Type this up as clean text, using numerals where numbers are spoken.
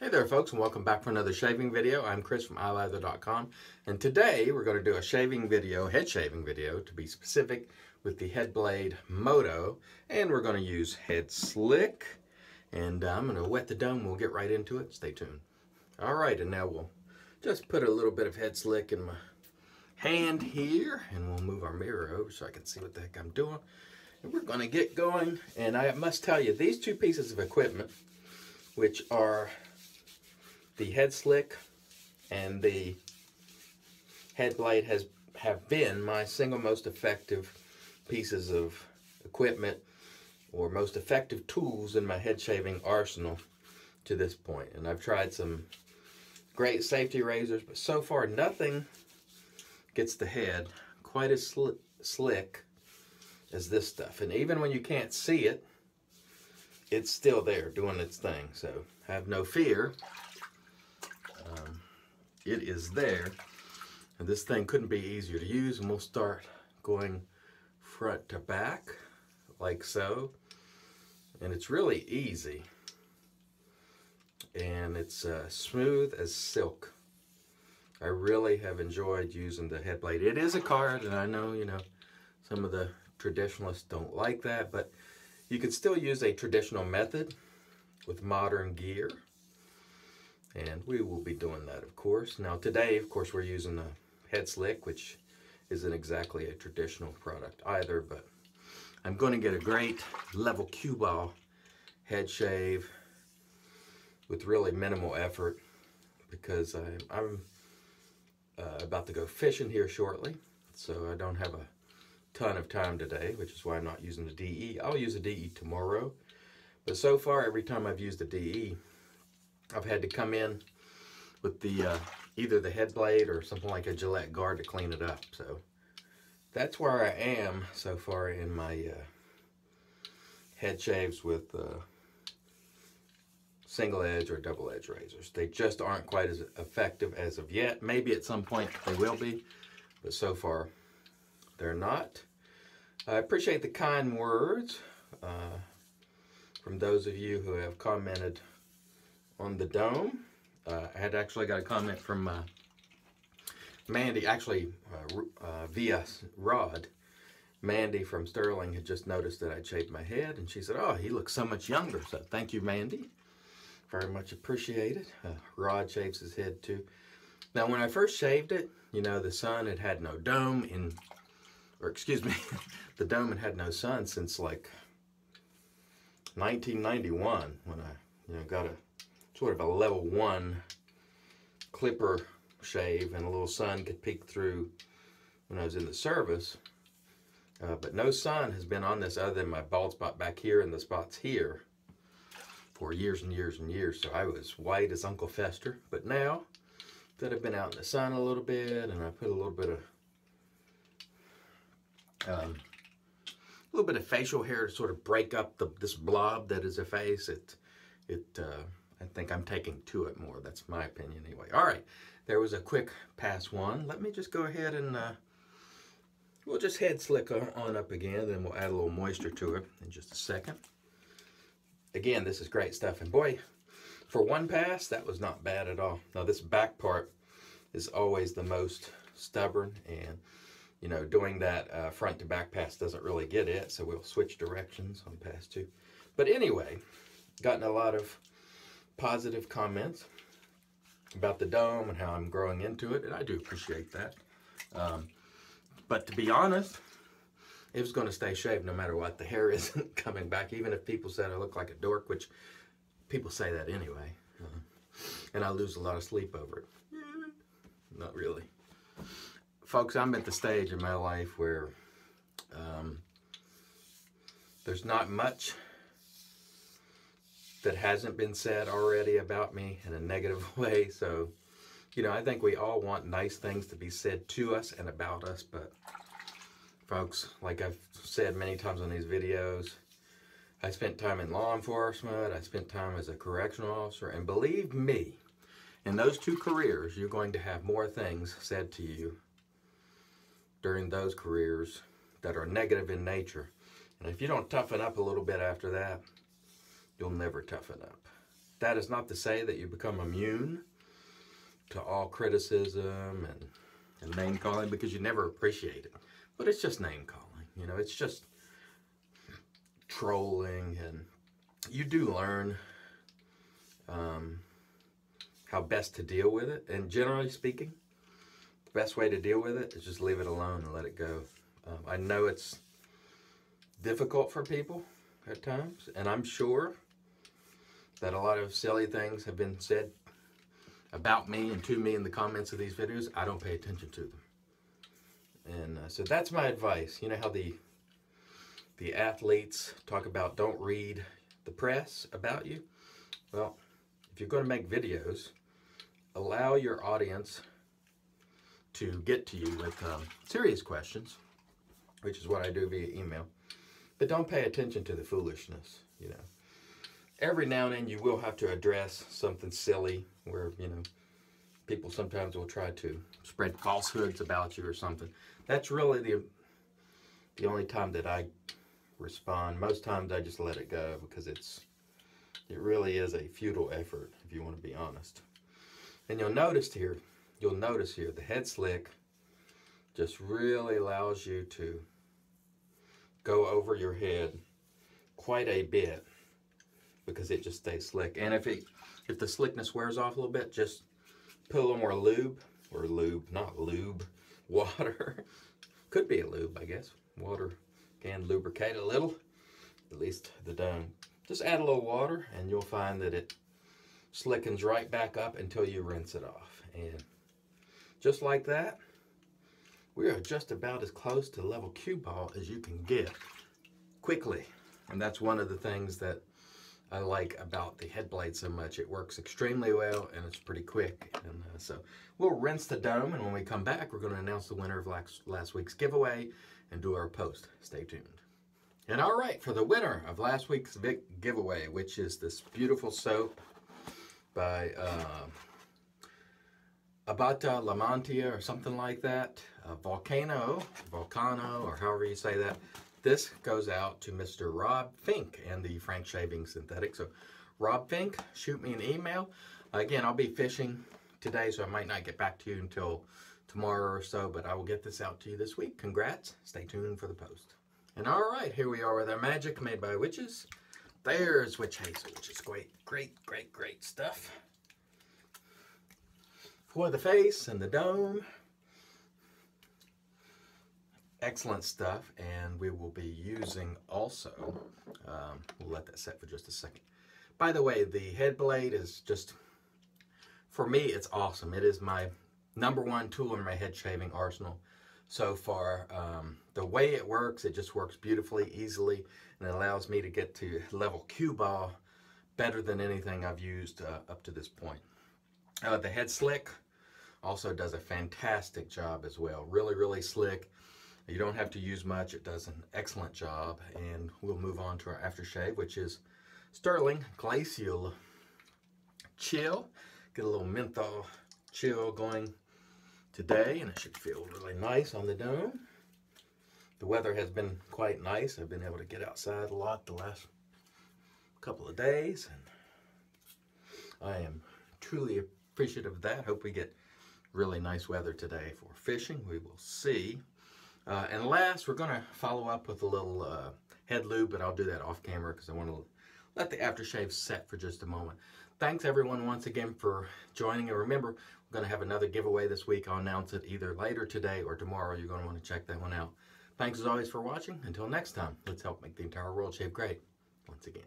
Hey there folks, and welcome back for another shaving video. I'm Chris from iLather.com, and today we're going to do a shaving video, head shaving video to be specific, with the Headblade Moto, and we're going to use HeadSlick, and I'm going to wet the dome. We'll get right into it. Stay tuned. Alright, and now we'll just put a little bit of HeadSlick in my hand here, and we'll move our mirror over so I can see what the heck I'm doing. And we're going to get going, and I must tell you, these two pieces of equipment, which are the HeadSlick and the Headblade, have been my single most effective pieces of equipment or most effective tools in my head shaving arsenal to this point. And I've tried some great safety razors, but so far nothing gets the head quite as slick as this stuff. And even when you can't see it, it's still there doing its thing. So have no fear. It is there, and this thing couldn't be easier to use. And we'll start going front to back like so, and it's really easy, and it's smooth as silk. I really have enjoyed using the Headblade. It is a card, and I know, you know, some of the traditionalists don't like that, but you can still use a traditional method with modern gear. And we will be doing that, of course. Now today, of course, we're using the HeadSlick, which isn't exactly a traditional product either, but I'm going to get a great level cue ball head shave with really minimal effort, because I'm about to go fishing here shortly, so I don't have a ton of time today, which is why I'm not using the DE. I'll use a DE tomorrow, but so far every time I've used the DE, I've had to come in with the either the Headblade or something like a Gillette guard to clean it up. So that's where I am so far in my head shaves with single edge or double edge razors. They just aren't quite as effective as of yet. Maybe at some point they will be, but so far they're not. I appreciate the kind words from those of you who have commented on the dome. I had actually got a comment from Mandy, actually via Rod. Mandy from Stirling had just noticed that I'd shaved my head, and she said, "Oh, he looks so much younger." So thank you, Mandy. Very much appreciated. Rod shaves his head too. Now, when I first shaved it, you know, the sun had no dome or excuse me, the dome had no sun since like 1991, when I, you know, got a sort of a level 1 clipper shave, and a little sun could peek through when I was in the service. But no sun has been on this other than my bald spot back here and the spots here for years and years and years. So I was white as Uncle Fester. But now that I've been out in the sun a little bit, and I put a little bit of facial hair to sort of break up this blob that is a face, I think I'm taking to it more. That's my opinion anyway. All right, there was a quick pass one. Let me just go ahead and we'll just head slick on up again, then we'll add a little moisture to it in just a second. Again, this is great stuff, and boy, for one pass, that was not bad at all. Now this back part is always the most stubborn, and you know, doing that front to back pass doesn't really get it, so we'll switch directions on pass 2. But anyway, gotten a lot of positive comments about the dome and how I'm growing into it, and I do appreciate that. But to be honest, it was going to stay shaved no matter what. The hair isn't coming back, even if people said I look like a dork, which people say that anyway. And I lose a lot of sleep over it. Not really. Folks, I'm at the stage in my life where there's not much that hasn't been said already about me in a negative way. So, you know, I think we all want nice things to be said to us and about us, but folks, like I've said many times on these videos, I spent time in law enforcement, I spent time as a correctional officer, and believe me, in those two careers, you're going to have more things said to you during those careers that are negative in nature. And if you don't toughen up a little bit after that, you'll never toughen up. that is not to say that you become immune to all criticism and name calling, because you never appreciate it. But it's just name calling, you know, it's just trolling, and you do learn how best to deal with it. And generally speaking, the best way to deal with it is just leave it alone and let it go. I know it's difficult for people at times, and I'm sure that a lot of silly things have been said about me and to me in the comments of these videos. I don't pay attention to them. And so that's my advice. You know how the athletes talk about don't read the press about you? Well, if you're going to make videos, allow your audience to get to you with serious questions, which is what I do via email. But don't pay attention to the foolishness, you know. Every now and then you will have to address something silly where, you know, people sometimes will try to spread falsehoods about you or something. That's really the only time that I respond. Most times I just let it go, because it really is a futile effort, if you want to be honest. And you'll notice here the HeadSlick just really allows you to go over your head quite a bit, because it just stays slick. And if the slickness wears off a little bit, just put a little more water. Could be a lube, I guess. Water can lubricate a little, at least the dome. Just add a little water and you'll find that it slickens right back up until you rinse it off. And just like that, we are just about as close to level cue ball as you can get quickly. And that's one of the things that I like about the Headblade so much. It works extremely well and it's pretty quick. And so we'll rinse the dome, and when we come back, we're going to announce the winner of last week's giveaway and do our post. Stay tuned. And all right, for the winner of last week's giveaway, which is this beautiful soap by Abata Lamantia or something like that, Volcano, or however you say that. This goes out to Mr. Rob Fink and the Frank Shaving Synthetic. So Rob Fink, shoot me an email. Again, I'll be fishing today, so I might not get back to you until tomorrow or so, but I will get this out to you this week. Congrats. Stay tuned for the post. And all right, here we are with our magic made by witches. Thayers Witch Hazel, which is great stuff. For the face and the dome. Excellent stuff, and we will be using also, we'll let that set for just a second. By the way, the Headblade is just, for me, it's awesome. It is my #1 tool in my head shaving arsenal so far. The way it works, it just works beautifully, easily, and it allows me to get to level cue ball better than anything I've used up to this point. The HeadSlick also does a fantastic job as well. Really slick. You don't have to use much. It does an excellent job. And we'll move on to our aftershave, which is Stirling Glacial Chill. Get a little menthol chill going today, and it should feel really nice on the dome. The weather has been quite nice. I've been able to get outside a lot the last couple of days, and I am truly appreciative of that. Hope we get really nice weather today for fishing. We will see. And last, we're going to follow up with a little HeadLube, but I'll do that off camera because I want to let the aftershave set for just a moment. Thanks everyone once again for joining, and remember, we're going to have another giveaway this week. I'll announce it either later today or tomorrow. You're going to want to check that one out. Thanks as always for watching. Until next time, let's help make the entire world shave great once again.